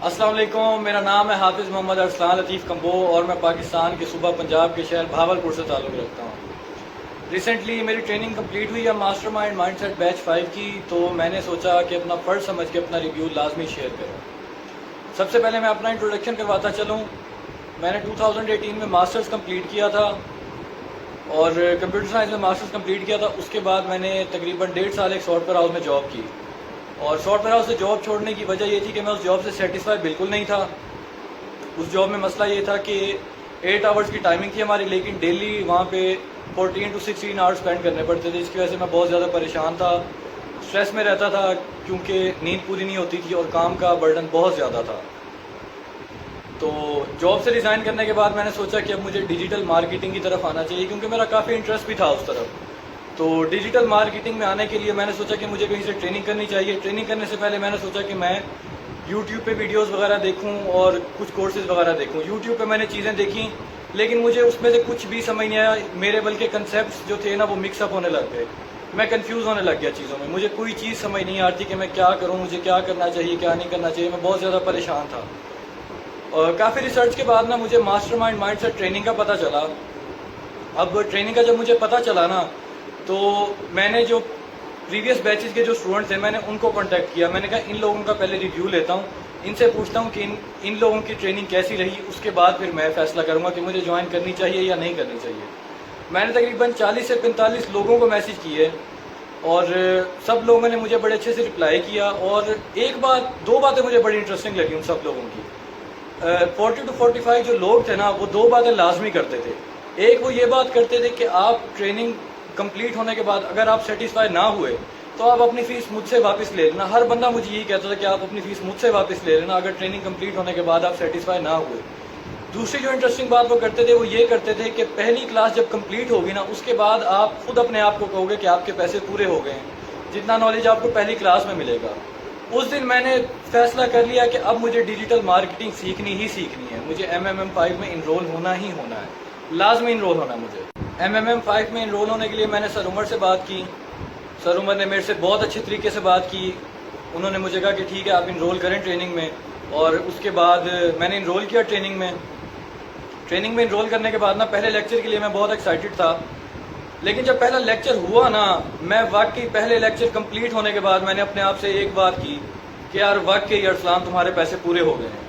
अस्सलाम वालेकुम, मेरा नाम है हाफिज़ मोहम्मद अरसलान लतीफ़ कम्बो और मैं पाकिस्तान के सूबा पंजाब के शहर भावलपुर से ताल्लुक़ रखता हूँ। रिसेंटली मेरी ट्रेनिंग कंप्लीट हुई है मास्टरमाइंड माइंडसेट बैच 5 की, तो मैंने सोचा कि अपना फ़र्ज समझ के अपना रिव्यू लाजमी शेयर करूँ। सबसे पहले मैं अपना इंट्रोडक्शन करवाता चलूँ। मैंने 2018 में मास्टर्स कंप्लीट किया था और कंप्यूटर साइंस में मास्टर्स कंप्लीट किया था। उसके बाद मैंने तकरीबन 1.5 साल एक सॉफ्टवेयर हाउस में जॉब की और सॉफ्टवेयर हाउस से जॉब छोड़ने की वजह ये थी कि मैं उस जॉब से सेटिस्फाई बिल्कुल नहीं था। उस जॉब में मसला ये था कि 8 आवर्स की टाइमिंग थी हमारी, लेकिन डेली वहाँ पे 14 to 16 आवर्स स्पेंड करने पड़ते थे, जिसकी वजह से मैं बहुत ज़्यादा परेशान था, स्ट्रेस में रहता था क्योंकि नींद पूरी नहीं होती थी और काम का बर्डन बहुत ज़्यादा था। तो जॉब से रिज़ाइन करने के बाद मैंने सोचा कि अब मुझे डिजिटल मार्केटिंग की तरफ आना चाहिए, क्योंकि मेरा काफ़ी इंटरेस्ट भी था उस तरफ। तो डिजिटल मार्केटिंग में आने के लिए मैंने सोचा कि मुझे कहीं से ट्रेनिंग करनी चाहिए। ट्रेनिंग करने से पहले मैंने सोचा कि मैं यूट्यूब पे वीडियोस वगैरह देखूं और कुछ कोर्सेज वगैरह देखूं। यूट्यूब पे मैंने चीज़ें देखी, लेकिन मुझे उसमें से कुछ भी समझ नहीं आया। मेरे बल्कि कंसेप्ट जो थे ना वो मिक्सअप होने लग गए। मैं कंफ्यूज होने लग गया चीज़ों में। मुझे कोई चीज़ समझ नहीं आती कि मैं क्या करूँ, मुझे क्या करना चाहिए, क्या नहीं करना चाहिए। मैं बहुत ज़्यादा परेशान था और काफ़ी रिसर्च के बाद ना मुझे मास्टरमाइंड माइंडसेट ट्रेनिंग का पता चला। अब ट्रेनिंग का जब मुझे पता चला ना, तो मैंने जो प्रीवियस बैचेस के जो स्टूडेंट थे मैंने उनको कांटेक्ट किया। मैंने कहा इन लोगों का पहले रिव्यू लेता हूँ, इनसे पूछता हूँ कि इन लोगों की ट्रेनिंग कैसी रही, उसके बाद फिर मैं फैसला करूँगा कि मुझे ज्वाइन करनी चाहिए या नहीं करनी चाहिए। मैंने तकरीबन 40 से 45 लोगों को मैसेज किए और सब लोगों ने मुझे बड़े अच्छे से रिप्लाई किया। और दो बातें मुझे बड़ी इंटरेस्टिंग लगी उन सब लोगों की। 40 to 45 जो लोग थे ना, वो दो बातें लाजमी करते थे। एक, वो ये बात करते थे कि आप ट्रेनिंग कंप्लीट होने के बाद अगर आप सेटिस्फाई ना हुए तो आप अपनी फीस मुझसे वापस ले लेना। हर बंदा मुझे यही कहता था कि आप अपनी फीस मुझसे वापस ले लेना अगर ट्रेनिंग कंप्लीट होने के बाद आप सेटिस्फाई ना हुए। दूसरी जो इंटरेस्टिंग बात वो करते थे, वो ये करते थे कि पहली क्लास जब कंप्लीट होगी ना, उसके बाद आप खुद अपने आप को कहोगे कि आपके पैसे पूरे हो गए हैं, जितना नॉलेज आपको पहली क्लास में मिलेगा। उस दिन मैंने फैसला कर लिया कि अब मुझे डिजिटल मार्केटिंग सीखनी ही सीखनी है। मुझे MMM5 में इनरोल होना ही होना है, लाजमी इनरोल होना है मुझे। MMM5 में इनरोल होने के लिए मैंने सर उमर से बात की। सर उमर ने मेरे से बहुत अच्छे तरीके से बात की। उन्होंने मुझे कहा कि ठीक है आप इनरोल करें ट्रेनिंग में। और उसके बाद मैंने इनरोल किया ट्रेनिंग में। ट्रेनिंग में इनरोल करने के बाद ना, पहले लेक्चर के लिए मैं बहुत एक्साइटेड था, लेकिन जब पहला लेक्चर हुआ ना, मैं वाकई पहले लेक्चर कंप्लीट होने के बाद मैंने अपने आप से एक बात की कि यार वाकई अरसलान तुम्हारे पैसे पूरे हो गए हैं।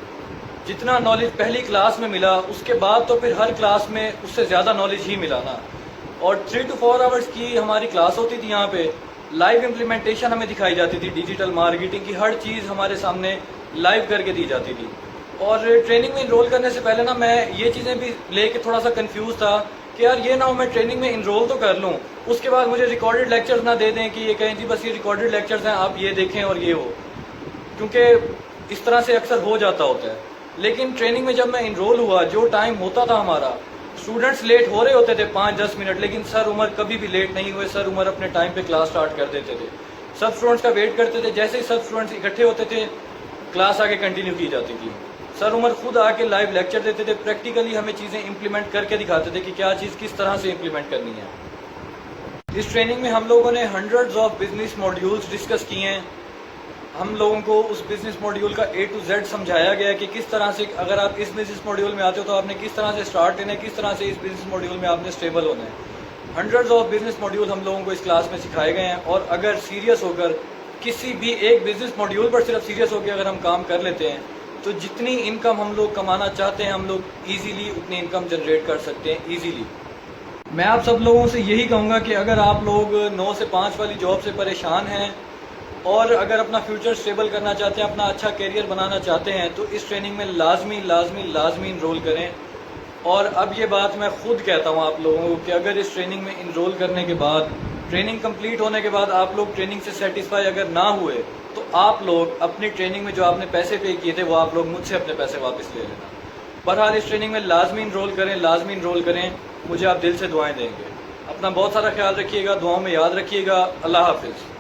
जितना नॉलेज पहली क्लास में मिला, उसके बाद तो फिर हर क्लास में उससे ज़्यादा नॉलेज ही मिला ना। और 3 to 4 आवर्स की हमारी क्लास होती थी। यहाँ पे लाइव इम्प्लीमेंटेशन हमें दिखाई जाती थी, डिजिटल मार्केटिंग की हर चीज़ हमारे सामने लाइव करके दी जाती थी। और ट्रेनिंग में इनरोल करने से पहले ना मैं ये चीज़ें भी लेके थोड़ा सा कंफ्यूज था कि यार ये ना हो मैं ट्रेनिंग में इनरोल तो कर लूँ, उसके बाद मुझे रिकॉर्डेड लेक्चर्स ना दे दें कि ये कहें जी बस ये रिकॉर्डेड लेक्चर्स हैं, आप ये देखें और ये हो, क्योंकि इस तरह से अक्सर हो जाता होता है। लेकिन ट्रेनिंग में जब मैं इनरोल हुआ, जो टाइम होता था हमारा, स्टूडेंट्स लेट हो रहे होते थे 5-10 मिनट, लेकिन सर उमर कभी भी लेट नहीं हुए। सर उमर अपने टाइम पे क्लास स्टार्ट कर देते थे। सब स्टूडेंट्स का वेट करते थे। जैसे ही सब स्टूडेंट्स इकट्ठे होते थे, क्लास आगे कंटिन्यू की जाती थी। सर उमर खुद आके लाइव लेक्चर देते थे, प्रैक्टिकली हमें चीज़ें इंप्लीमेंट करके दिखाते थे कि क्या चीज़ किस तरह से इंप्लीमेंट करनी है। इस ट्रेनिंग में हम लोगों ने hundreds of business modules discuss किए हैं। हम लोगों को उस बिजनेस मॉड्यूल का A to Z समझाया गया कि किस तरह से अगर आप इस बिजनेस मॉड्यूल में आते हो तो आपने किस तरह से स्टार्ट लेना है, किस तरह से इस बिजनेस मॉड्यूल में आपने स्टेबल होना है। हंड्रेड्स ऑफ बिजनेस मॉड्यूल हम लोगों को इस क्लास में सिखाए गए हैं। और अगर सीरियस होकर किसी भी एक बिजनेस मॉड्यूल पर सिर्फ सीरियस होकर अगर हम काम कर लेते हैं, तो जितनी इनकम हम लोग कमाना चाहते हैं, हम लोग ईजीली उतनी इनकम जनरेट कर सकते हैं ईजीली। मैं आप सब लोगों से यही कहूँगा कि अगर आप लोग 9 से 5 वाली जॉब से परेशान हैं और अगर अपना फ्यूचर स्टेबल करना चाहते हैं, अपना अच्छा करियर बनाना चाहते हैं, तो इस ट्रेनिंग में लाजमी लाजमी लाजमी इनरोल करें। और अब ये बात मैं खुद कहता हूँ आप लोगों को कि अगर इस ट्रेनिंग में इनरोल करने के बाद, ट्रेनिंग कंप्लीट होने के बाद आप लोग ट्रेनिंग से सेटिस्फाई अगर ना हुए, तो आप लोग अपनी ट्रेनिंग में जो आपने पैसे पे किए थे वो आप लोग मुझसे अपने पैसे वापस ले लेना। बहरहाल इस ट्रेनिंग में लाजमी इनरोल करें, लाजमी इनरोल करें। मुझे आप दिल से दुआएं देंगे। अपना बहुत सारा ख्याल रखिएगा, दुआओं में याद रखिएगा। अल्लाह हाफिज़।